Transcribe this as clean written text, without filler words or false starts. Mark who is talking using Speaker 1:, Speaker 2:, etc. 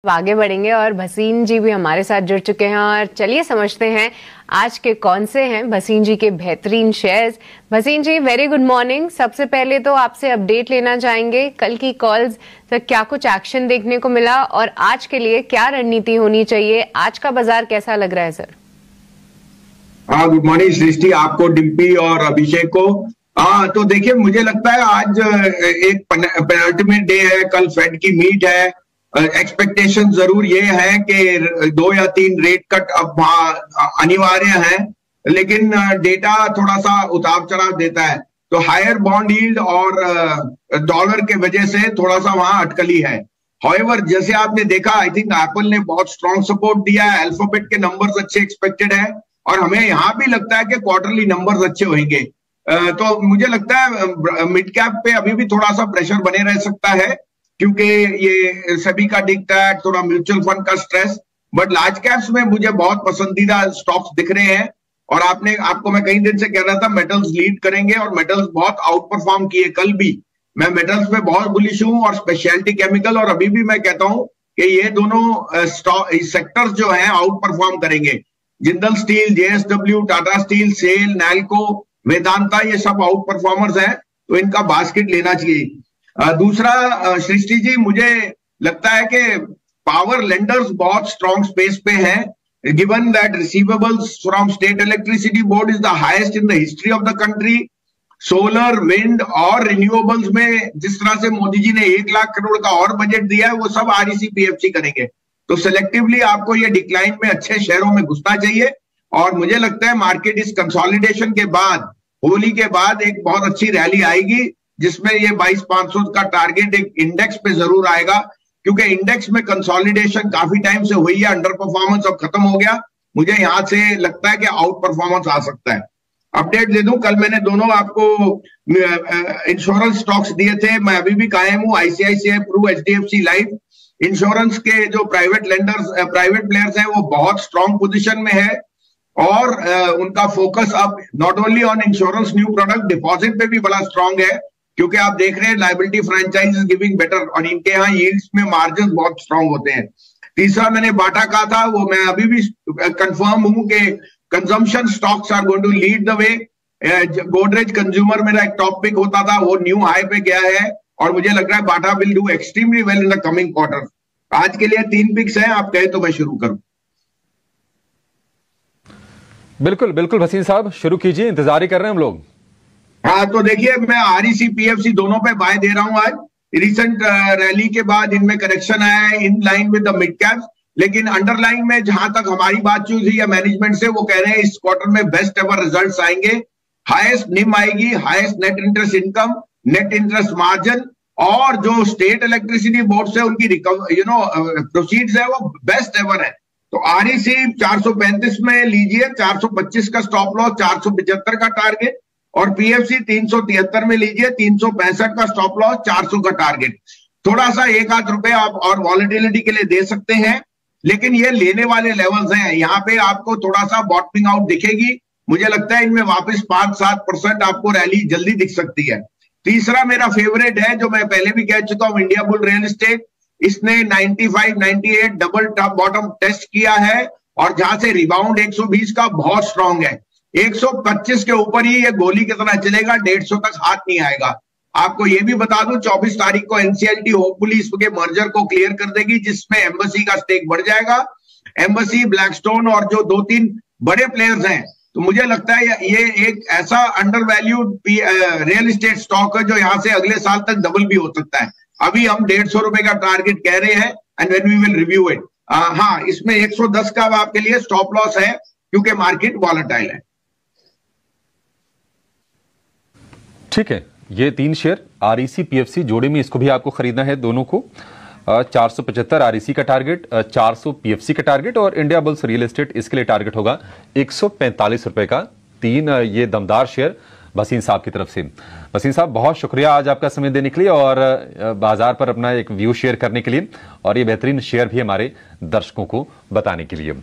Speaker 1: आगे बढ़ेंगे और भसीन जी भी हमारे साथ जुड़ चुके हैं और चलिए समझते हैं आज के कौन से हैं भसीन जी के बेहतरीन शेयर्स। भसीन जी वेरी गुड मॉर्निंग। सबसे पहले तो आपसे अपडेट लेना चाहेंगे, कल की कॉल्स तक क्या कुछ एक्शन देखने को मिला और आज के लिए क्या रणनीति होनी चाहिए, आज का बाजार कैसा लग रहा है सर?
Speaker 2: हाँ, गुड मॉर्निंग सृष्टि, आपको, डिम्पी और अभिषेक को। हाँ तो देखिए, मुझे लगता है आज एक पेनल्टीमेंट डे है, कल फेड की मीट है। एक्सपेक्टेशन जरूर ये है कि 2 या 3 रेट कट अब अनिवार्य है, लेकिन डेटा थोड़ा सा उतार चढ़ाव देता है, तो हायर बॉन्ड यील्ड और डॉलर के वजह से थोड़ा सा वहां अटकली है। हाउएवर, जैसे आपने देखा, आई थिंक एप्पल ने बहुत स्ट्रॉन्ग सपोर्ट दिया है, अल्फाबेट के नंबर्स अच्छे एक्सपेक्टेड है और हमें यहां भी लगता है कि क्वार्टरली नंबर्स अच्छे होंगे। तो मुझे लगता है मिड कैप पे अभी भी थोड़ा सा प्रेशर बने रह सकता है, क्योंकि ये सभी का दिखता है थोड़ा म्यूचुअल फंड का स्ट्रेस। बट लार्ज कैप्स में मुझे बहुत पसंदीदा स्टॉक्स दिख रहे हैं और आपको मैं कई दिन से कह रहा था मेटल्स लीड करेंगे और मेटल्स बहुत आउट परफॉर्म किए। कल भी मैं मेटल्स में बहुत बुलिश हूं और स्पेशलिटी केमिकल, और अभी भी मैं कहता हूं कि ये दोनों सेक्टर्स जो हैं आउट परफॉर्म करेंगे। Jindal steel, JSW, Tata steel, SAIL, NALCO, Vedanta, ये सब आउट परफॉर्मर्स हैं, तो इनका बास्केट लेना चाहिए। दूसरा सृष्टि जी, मुझे लगता है कि पावर लेंडर्स बहुत स्ट्रॉन्ग स्पेस पे हैं, given that receivables from state electricity board is the highest in the history of the country. Solar, wind और रिन्यूएबल्स में जिस तरह से मोदी जी ने 1 लाख करोड़ का और बजट दिया है, वो सब आरईसी पीएफसी करेंगे। तो सिलेक्टिवली आपको ये डिक्लाइन में अच्छे शेयरों में घुसना चाहिए और मुझे लगता है मार्केट इस कंसोलिडेशन के बाद, होली के बाद एक बहुत अच्छी रैली आएगी, जिसमें ये 22,500 का टारगेट एक इंडेक्स पे जरूर आएगा, क्योंकि इंडेक्स में कंसोलिडेशन काफी टाइम से हुई है, अंडर परफॉर्मेंस अब खत्म हो गया। मुझे यहां से लगता है कि आउट परफॉर्मेंस आ सकता है। अपडेट दे दूं, कल मैंने दोनों आपको इंश्योरेंस स्टॉक्स दिए थे, मैं अभी भी कायम हूं। ICICI Pru, HDFC life, insurance के जो प्राइवेट प्लेयर्स हैं वो बहुत स्ट्रॉन्ग पोजिशन में है और उनका फोकस अब not only on insurance new product, deposit पे भी बड़ा स्ट्रॉन्ग है, क्योंकि आप देख रहे हैं liability franchise is giving better और इनके यहाँ यील्ड्स में मार्जिन बहुत स्ट्रॉन्ग होते हैं। तीसरा मैंने बाटा कहा था, वो मैं अभी भी कंफर्म हूं कि consumption stocks are going to lead the way. Godrej consumer मेरा एक टॉप पिक होता था, वो न्यू हाई पे गया है और मुझे लग रहा है Bata will do extremely well in the coming quarter. आज के लिए 3 पिक्स हैं, आप कहे तो मैं शुरू करूं।
Speaker 3: बिल्कुल बिल्कुल भसीन साहब, शुरू कीजिए, इंतजार ही कर रहे हैं हम लोग।
Speaker 2: हाँ तो देखिए, मैं आरईसी पीएफसी दोनों पे बाय दे रहा हूं। आज रिसेंट रैली के बाद इनमें करेक्शन आया है in line with the mid caps, लेकिन अंडरलाइन में जहां तक हमारी बात चीत हुई है मैनेजमेंट से, वो कह रहे हैं इस क्वार्टर में बेस्ट एवर रिजल्ट्स आएंगे, हाईएस्ट निम आएगी, highest net interest income, net interest margin, और जो स्टेट इलेक्ट्रिसिटी बोर्ड से उनकी प्रोसीड्स है वो बेस्ट एवर है। तो आरईसी 435 में लीजिए, 425 का स्टॉप लॉस, 475 का टारगेट, और पीएफसी 373 में लीजिए, 365 का स्टॉप लॉस, 400 का टारगेट। थोड़ा सा 1-8 रुपए आप और वॉलेटिलिटी के लिए दे सकते हैं, लेकिन ये लेने वाले लेवल्स हैं। यहाँ पे आपको थोड़ा सा बॉटमिंग आउट दिखेगी, मुझे लगता है इनमें वापस 5-7% आपको रैली जल्दी दिख सकती है। तीसरा मेरा फेवरेट है, जो मैं पहले भी कह चुका हूं, इंडिया बुल रियल एस्टेट। इसने 95-98 डबल टॉप बॉटम टेस्ट किया है और जहां से रिबाउंड 120 का बहुत स्ट्रांग है। 125 के ऊपर ही ये गोली की तरह चलेगा, 150 तक हाथ नहीं आएगा। आपको ये भी बता दूं, 24 तारीख को एनसीएलटी होपफुली इसके मर्जर को क्लियर कर देगी, जिसमें एम्बेसी का स्टेक बढ़ जाएगा। एम्बेसी, ब्लैकस्टोन और जो 2-3 बड़े प्लेयर्स हैं, तो मुझे लगता है ये एक ऐसा under valued real estate stock है जो यहां से अगले साल तक डबल भी हो सकता है। अभी हम 150 रुपए का टारगेट कह रहे हैं and when we will review it. हाँ, इसमें 110 का आपके लिए स्टॉप लॉस है, क्योंकि मार्केट वॉलेटाइल है।
Speaker 3: ठीक है, ये 3 शेयर आरईसी पीएफसी जोड़े में, इसको भी आपको खरीदना है दोनों को। 475 आरईसी का टारगेट, 400 पीएफसी का टारगेट, और इंडिया बुल्स रियल एस्टेट इसके लिए टारगेट होगा 145 रुपए का। 3 ये दमदार शेयर भसीन साहब की तरफ से। भसीन साहब, बहुत शुक्रिया आज आपका समय देने के लिए और बाजार पर अपना एक व्यू शेयर करने के लिए, और ये बेहतरीन शेयर भी हमारे दर्शकों को बताने के लिए।